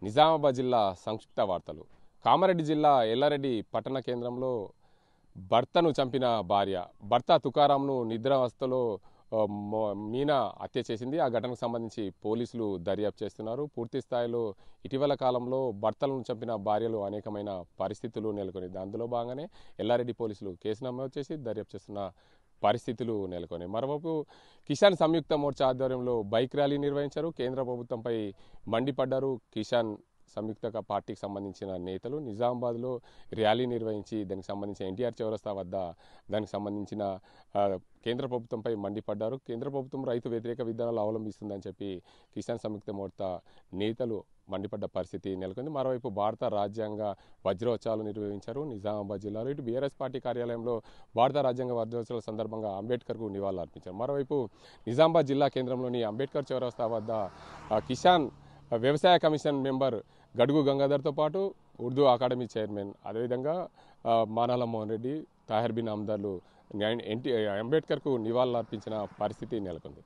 నిజామాబాద్ జిల్లా సంక్షిప్త వార్తలు. కామారెడ్డి జిల్లా ఎల్లారెడ్డి పట్టణ కేంద్రంలో భర్తను చంపిన భార్య భర్త తుకారాంను నిద్రావస్థలో మీనా హత్య చేసింది. ఆ ఘటనకు సంబంధించి పోలీసులు దర్యాప్తు చేస్తున్నారు. పూర్తి స్థాయిలో ఇటీవల కాలంలో భర్తలను చంపిన భార్యలు అనేకమైన పరిస్థితులు నెలకొనింది. అందులో భాగంగానే ఎల్లారెడ్డి పోలీసులు కేసు నమోదు చేసి దర్యాప్తు చేస్తున్న పరిస్థితులు నెలకొన్నాయి. మరోవైపు కిసాన్ సంయుక్త మోర్చా ఆధ్వర్యంలో బైక్ ర్యాలీ నిర్వహించారు. కేంద్ర ప్రభుత్వంపై మండిపడ్డారు. కిసాన్ సంయుక్త పార్టీకి సంబంధించిన నేతలు నిజామాబాద్లో ర్యాలీ నిర్వహించి దానికి సంబంధించిన ఎన్టీఆర్ చౌరస్తా వద్ద దానికి సంబంధించిన కేంద్ర ప్రభుత్వంపై మండిపడ్డారు. కేంద్ర ప్రభుత్వం రైతు వ్యతిరేక విధానాలు అవలంబిస్తుందని చెప్పి కిసాన్ సంయుక్త మోర్చా నేతలు మండిపడ్డ పరిస్థితి నెలకొంది. మరోవైపు భారత రాజ్యాంగ వజ్రోత్సవాలు నిర్వహించారు నిజామాబాద్ జిల్లాలో. ఇటు బీఆర్ఎస్ పార్టీ కార్యాలయంలో భారత రాజ్యాంగ వజ్రోత్సవాల సందర్భంగా అంబేద్కర్కు నివాళులు అర్పించారు. మరోవైపు నిజామాబాద్ జిల్లా కేంద్రంలోని అంబేద్కర్ చౌరస్తా వద్ద కిసాన్ వ్యవసాయ కమిషన్ మెంబర్ గడుగు గంగాధర్తో పాటు ఉర్దూ అకాడమీ చైర్మన్ అదేవిధంగా మానాల మోహన్ రెడ్డి, తాహిర్ బిన్ అమ్దార్లు అంబేద్కర్కు నివాళులు అర్పించిన పరిస్థితి నెలకొంది.